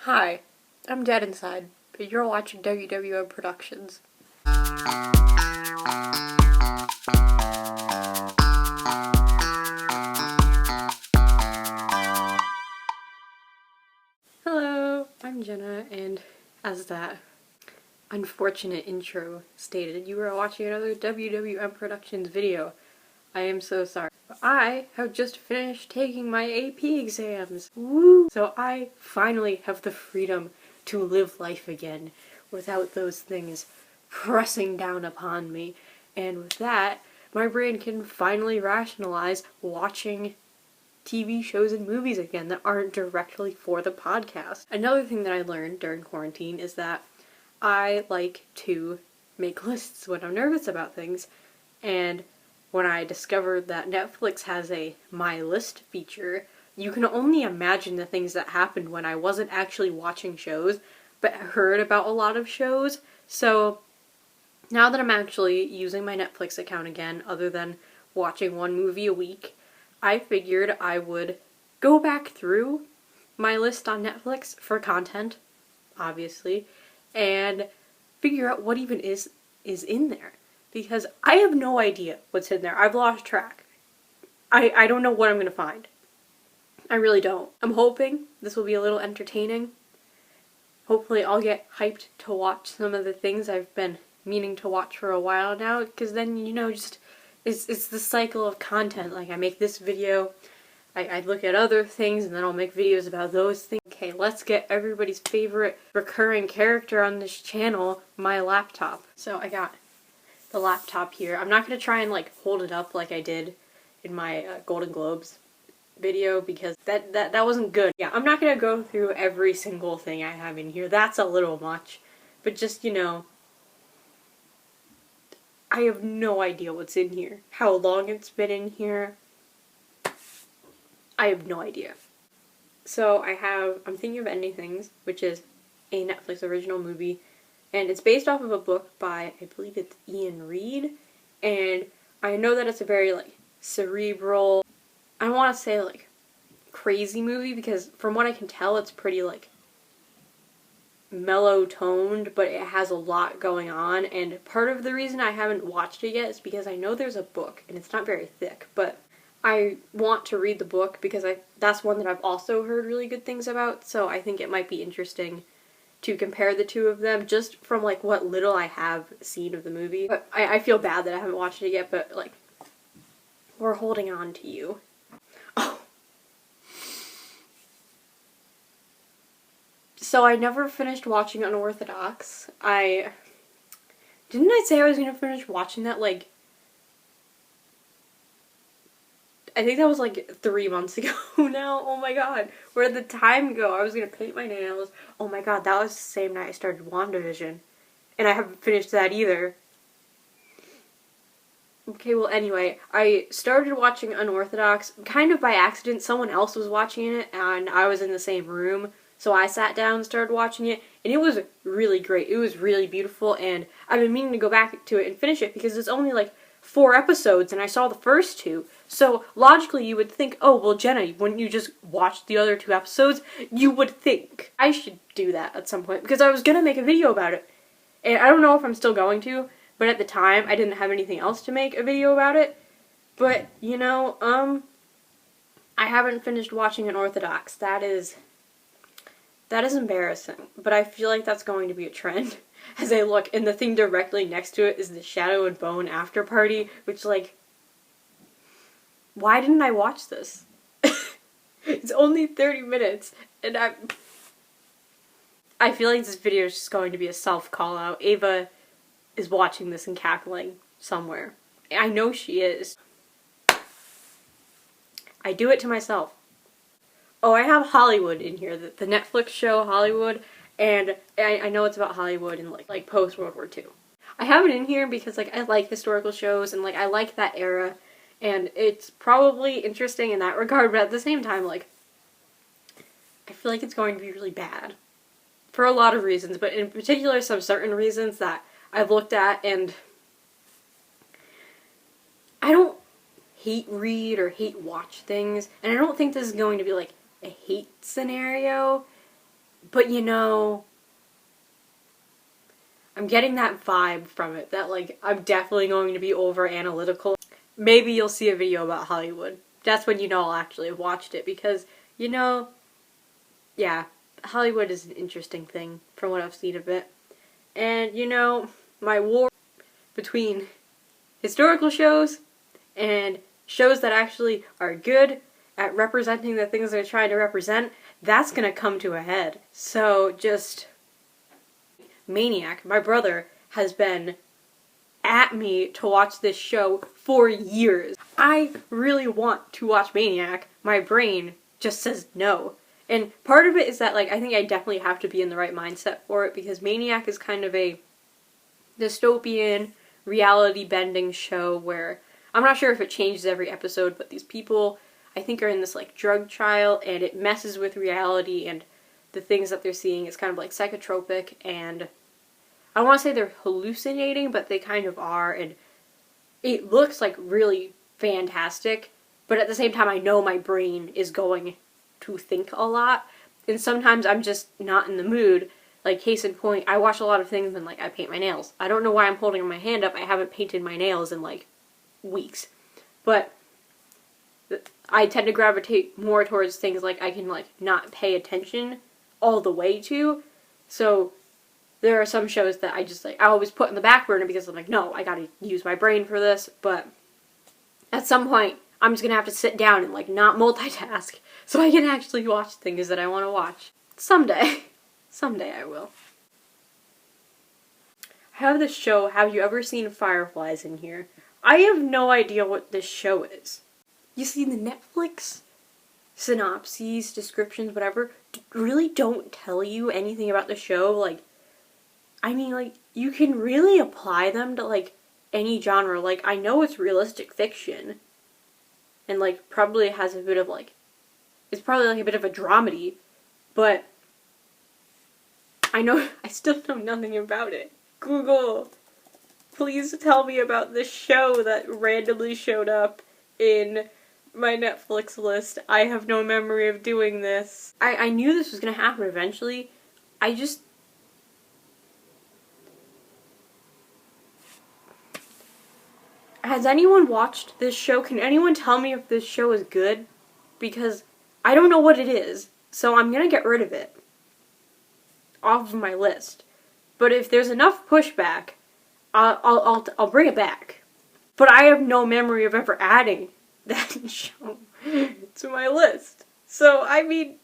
Hi, I'm dead inside, but you're watching WWM Productions. Hello, I'm Jenna, and as that unfortunate intro stated, you are watching another WWM Productions video. I am so sorry. But I have just finished taking my AP exams. Woo! So I finally have the freedom to live life again without those things pressing down upon me. And with that, my brain can finally rationalize watching TV shows and movies again that aren't directly for the podcast. Another thing that I learned during quarantine is that I like to make lists when I'm nervous about things, and when I discovered that Netflix has a My List feature, you can only imagine the things that happened when I wasn't actually watching shows, but heard about a lot of shows. So now that I'm actually using my Netflix account again, other than watching one movie a week, I figured I would go back through my list on Netflix for content, obviously, and figure out what even is in there. Because I have no idea what's in there. I've lost track. I don't know what I'm going to find. I really don't. I'm hoping this will be a little entertaining. Hopefully I'll get hyped to watch some of the things I've been meaning to watch for a while now, because then, just it's the cycle of content. Like, I make this video, I look at other things, and then I'll make videos about those things. Okay, let's get everybody's favorite recurring character on this channel, my laptop. So I got the laptop here. I'm not going to try and hold it up like I did in my Golden Globes video, because that wasn't good. Yeah, I'm not going to go through every single thing I have in here. That's a little much. But just, I have no idea what's in here. How long it's been in here. I have no idea. So I'm Thinking of Ending Things, which is a Netflix original movie, and it's based off of a book by, I believe it's Ian Reid, and I know that it's a very, cerebral, I don't want to say, crazy movie, because from what I can tell, it's pretty, mellow-toned, but it has a lot going on, and part of the reason I haven't watched it yet is because I know there's a book, and it's not very thick, but I want to read the book because that's one that I've also heard really good things about, so I think it might be interesting to compare the two of them just from what little I have seen of the movie. But I feel bad that I haven't watched it yet, but we're holding on to you. Oh. So I never finished watching Unorthodox. Didn't I say I was gonna finish watching that I think that was 3 months ago now. Oh my god. Where did the time go? I was gonna paint my nails. Oh my god, that was the same night I started WandaVision. And I haven't finished that either. Okay, well anyway, I started watching Unorthodox kind of by accident. Someone else was watching it and I was in the same room. So I sat down and started watching it, and it was really great. It was really beautiful, and I've been meaning to go back to it and finish it because it's only 4 episodes, and I saw the first 2. So logically you would think, oh, well, Jenna, wouldn't you just watch the other 2 episodes? You would think. I should do that at some point, because I was gonna make a video about it. And I don't know if I'm still going to, but at the time I didn't have anything else to make a video about it. But, I haven't finished watching Unorthodox. That is embarrassing, but I feel like that's going to be a trend as I look, and the thing directly next to it is the Shadow and Bone After Party, which, why didn't I watch this? It's only 30 minutes, and I feel like this video is just going to be a self-call-out. Ava is watching this and cackling somewhere. I know she is. I do it to myself. Oh, I have Hollywood in here, the Netflix show Hollywood, and I know it's about Hollywood in post-World War II. I have it in here because I like historical shows and I like that era, and it's probably interesting in that regard, but at the same time I feel like it's going to be really bad. For a lot of reasons, but in particular some certain reasons that I've looked at, and I don't hate read or hate watch things, and I don't think this is going to be a hate scenario, But you know, I'm getting that vibe from it, that like, I'm definitely going to be over analytical. Maybe you'll see a video about Hollywood. That's when you know I'll actually have watched it, because, you know, yeah, Hollywood is an interesting thing from what I've seen of it. And, you know, my war between historical shows and shows that actually are good at representing the things they're trying to represent, that's gonna come to a head. So just Maniac, my brother has been at me to watch this show for years. I really want to watch Maniac. My brain just says no. And part of it is that, like, I think I definitely have to be in the right mindset for it, because Maniac is kind of a dystopian, reality-bending show where, I'm not sure if it changes every episode, but these people, I think, are in this, like, drug trial, and it messes with reality, and the things that they're seeing is kind of, like, psychotropic, and I don't want to say they're hallucinating, but they kind of are, and it looks, like, really fantastic, but at the same time, I know my brain is going to think a lot, and sometimes I'm just not in the mood. Like, case in point, I watch a lot of things and, like, I paint my nails. I don't know why I'm holding my hand up. I haven't painted my nails in, like, weeks. But I tend to gravitate more towards things, like, I can, like, not pay attention all the way to. So there are some shows that I just, like, I always put in the back burner because I'm like, no, I gotta use my brain for this. But at some point, I'm just gonna have to sit down and, like, not multitask so I can actually watch things that I want to watch. Someday. Someday I will. I have this show, Have You Ever Seen Fireflies, in here. I have no idea what this show is. You see, the Netflix synopses, descriptions, whatever, really don't tell you anything about the show. Like, I mean, like, you can really apply them to, like, any genre. Like, I know it's realistic fiction, and, like, probably has a bit of, like, it's probably, like, a bit of a dramedy, but I still know nothing about it. Google, please tell me about this show that randomly showed up in my Netflix list. I have no memory of doing this. I knew this was gonna happen eventually. Has anyone watched this show? Can anyone tell me if this show is good? Because I don't know what it is, so I'm gonna get rid of it off of my list. But if there's enough pushback, I'll bring it back. But I have no memory of ever adding that show to my list. So I mean,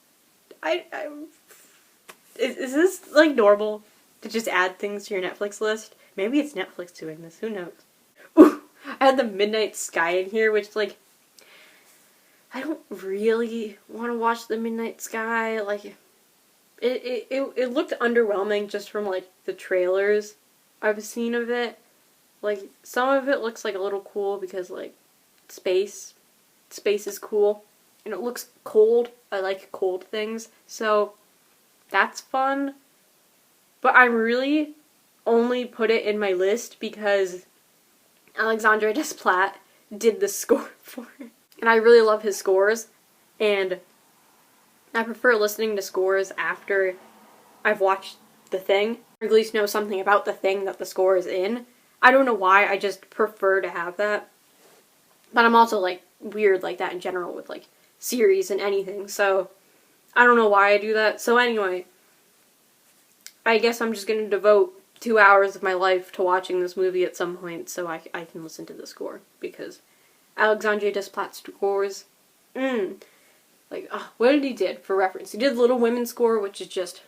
is this like normal to just add things to your Netflix list? Maybe it's Netflix doing this. Who knows? Ooh, I had the Midnight Sky in here, which, like, I don't really want to watch the Midnight Sky. Like, it looked underwhelming just from, like, the trailers I've seen of it. Like, some of it looks, like, a little cool because, like, space is cool. And it looks cold. I like cold things. So, that's fun. But I really only put it in my list because Alexandre Desplat did the score for it. And I really love his scores. And I prefer listening to scores after I've watched The Thing, or at least know something about the thing that the score is in. I don't know why, I just prefer to have that. But I'm also, like, weird like that in general with, like, series and anything, so I don't know why I do that. So anyway, I guess I'm just gonna devote 2 hours of my life to watching this movie at some point so I can listen to the score, because Alexandre Desplat's scores, like, what did he did for reference? He did the Little Women score, which is just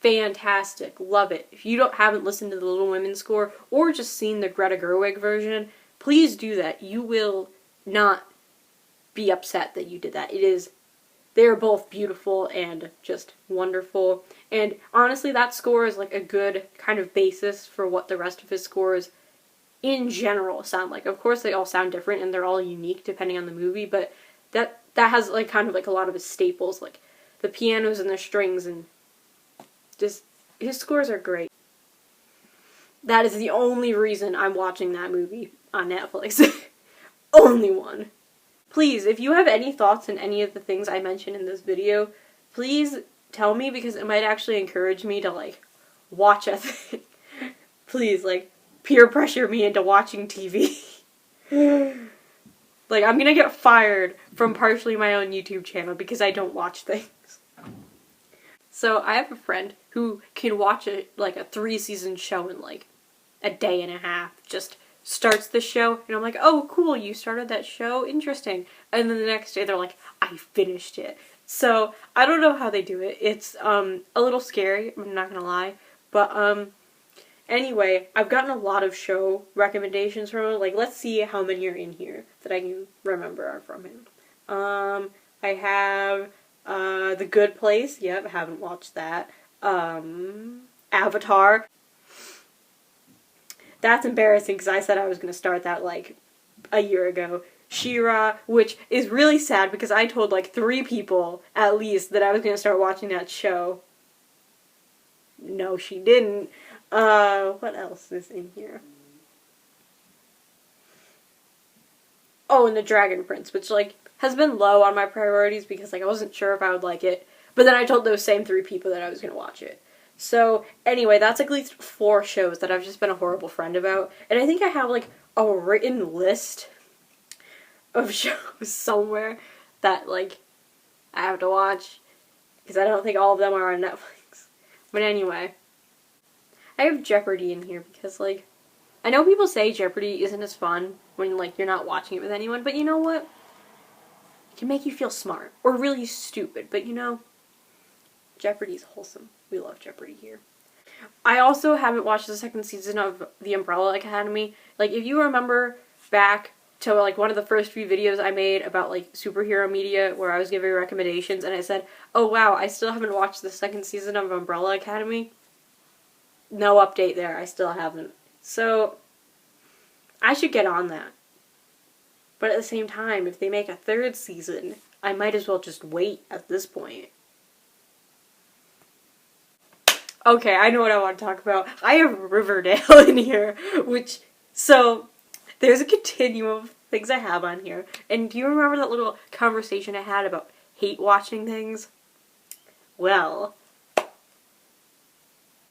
fantastic. Love it. If you haven't listened to the Little Women score, or just seen the Greta Gerwig version, please do that. You will not be upset that you did that. They're both beautiful and just wonderful. And honestly, that score is like a good kind of basis for what the rest of his scores in general sound like. Of course, they all sound different and they're all unique depending on the movie, but that has like kind of like a lot of his staples, like the pianos and the strings, and just his scores are great. That is the only reason I'm watching that movie on Netflix. Only one. Please, if you have any thoughts on any of the things I mentioned in this video, please tell me, because it might actually encourage me to, like, watch a thing. Please, like, peer pressure me into watching TV. Like, I'm gonna get fired from partially my own YouTube channel because I don't watch things. So, I have a friend who can watch a 3-season show in, like, a day and a half. Just starts the show, and I'm like, oh, cool, you started that show? Interesting. And then the next day, they're like, I finished it. So, I don't know how they do it. It's, a little scary, I'm not gonna lie. But, anyway, I've gotten a lot of show recommendations from him. Like, let's see how many are in here that I can remember are from him. I have, The Good Place. Yep, haven't watched that. Avatar. That's embarrassing because I said I was going to start that, like, a year ago. She-Ra, which is really sad because I told, like, 3 people, at least, that I was going to start watching that show. No, she didn't. What else is in here? Oh, and The Dragon Prince, which, like, has been low on my priorities because, like, I wasn't sure if I would like it. But then I told those same 3 people that I was going to watch it. So, anyway, that's at least 4 shows that I've just been a horrible friend about. And I think I have, like, a written list of shows somewhere that, like, I have to watch. Because I don't think all of them are on Netflix. But anyway, I have Jeopardy in here because, like, I know people say Jeopardy isn't as fun when, like, you're not watching it with anyone. But you know what? It can make you feel smart. Or really stupid. But, you know, Jeopardy's wholesome. We love Jeopardy here. I also haven't watched the 2nd season of The Umbrella Academy. Like, if you remember back to, like, one of the first few videos I made about, like, superhero media where I was giving recommendations and I said, oh wow, I still haven't watched the 2nd season of Umbrella Academy. No update there. I still haven't. So, I should get on that. But at the same time, if they make a 3rd season, I might as well just wait at this point. Okay, I know what I want to talk about. I have Riverdale in here, which, so, there's a continuum of things I have on here. And do you remember that little conversation I had about hate watching things? Well,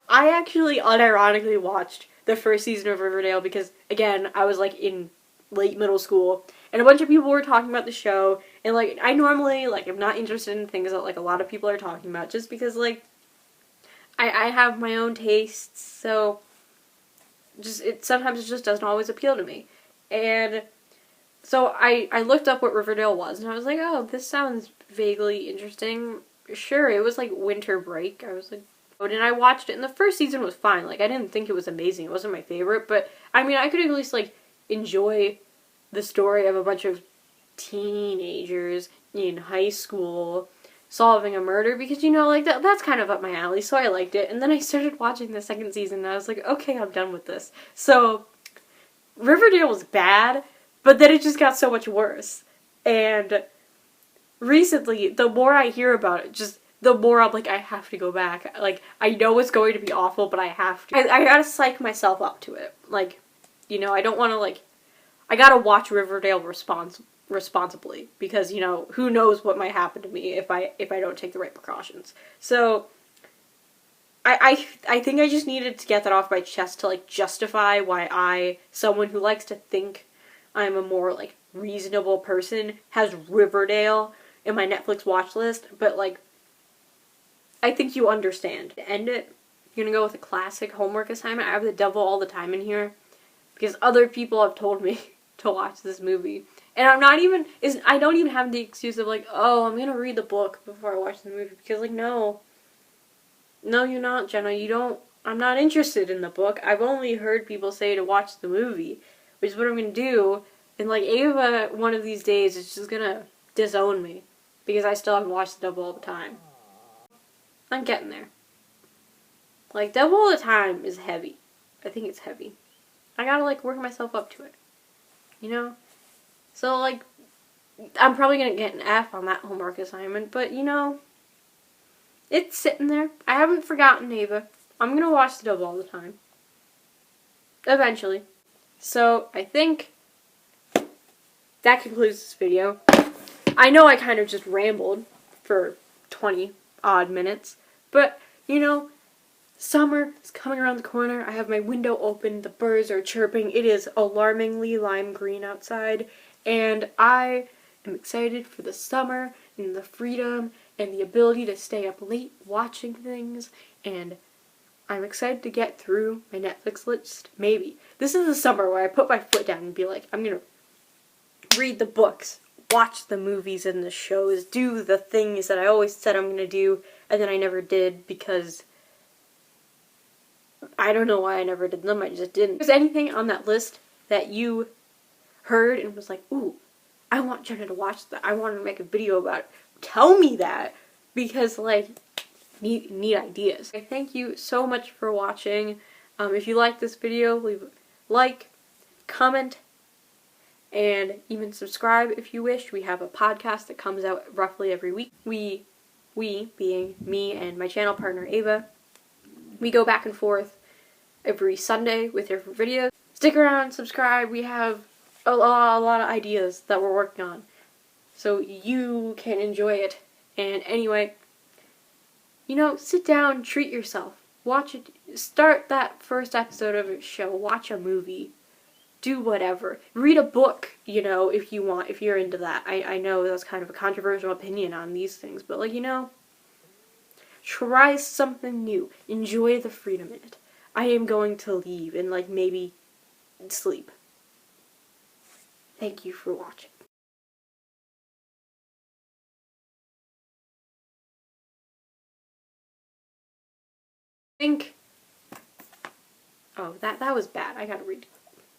I actually unironically watched the 1st season of Riverdale because, again, I was, like, in late middle school, and a bunch of people were talking about the show, and, like, I normally, like, am not interested in things that, like, a lot of people are talking about, just because, like, I have my own tastes, so sometimes it just doesn't always appeal to me. And so I looked up what Riverdale was, and I was like, oh, this sounds vaguely interesting. Sure, it was like winter break. I was like, and I watched it, and the 1st season was fine. Like, I didn't think it was amazing. It wasn't my favorite, but, I mean, I could at least, like, enjoy the story of a bunch of teenagers in high school solving a murder, because, you know, like, that's kind of up my alley, so I liked it. And then I started watching the 2nd season, and I was like, okay, I'm done with this. So, Riverdale was bad, but then it just got so much worse. And recently, the more I hear about it, just the more I'm like, I have to go back. Like, I know it's going to be awful, but I have to. I gotta psych myself up to it. Like, you know, I don't want to, like, I gotta watch Riverdale responsibly, because, you know, who knows what might happen to me if I don't take the right precautions. So, I think I just needed to get that off my chest to, like, justify why someone who likes to think I'm a more, like, reasonable person, has Riverdale in my Netflix watch list, but, like, I think you understand. To end it, I'm gonna go with a classic homework assignment. I have The Devil All the Time in here, because other people have told me to watch this movie. And I don't even have the excuse of, like, oh, I'm gonna read the book before I watch the movie, because, like, no, you're not, Jenna, I'm not interested in the book. I've only heard people say to watch the movie, which is what I'm gonna do, and, like, Ava, one of these days, is just gonna disown me, because I still haven't watched The Devil All the Time. I'm getting there. Like, Devil All the Time is heavy. I think it's heavy. I gotta, like, work myself up to it. You know? So, like, I'm probably gonna get an F on that homework assignment, but, you know, it's sitting there. I haven't forgotten Ava. I'm gonna watch The Devil All the Time. Eventually. So, I think that concludes this video. I know I kind of just rambled for 20 odd minutes. But, you know, summer is coming around the corner. I have my window open. The birds are chirping. It is alarmingly lime green outside. And I am excited for the summer and the freedom and the ability to stay up late watching things. And I'm excited to get through my Netflix list. Maybe. This is the summer where I put my foot down and be like, I'm going to read the books, watch the movies and the shows, do the things that I always said I'm going to do, and then I never did because I don't know why I never did them, I just didn't. If there's anything on that list that you heard and was like, ooh, I want Jenna to watch that, I want to make a video about it, tell me that, because, like, need ideas. Thank you so much for watching. If you like this video, leave a like, comment, and even subscribe if you wish. We have a podcast that comes out roughly every week. We being me and my channel partner Ava, we go back and forth every Sunday with different videos. Stick around, subscribe. We have a lot of ideas that we're working on, so you can enjoy it. And anyway, you know, sit down, treat yourself. Watch it. Start that first episode of a show. Watch a movie. Do whatever. Read a book, you know, if you want, if you're into that. I know that's kind of a controversial opinion on these things, but, like, you know, try something new. Enjoy the freedom in it. I am going to leave and, like, maybe sleep. Thank you for watching. Oh, that was bad. I gotta read.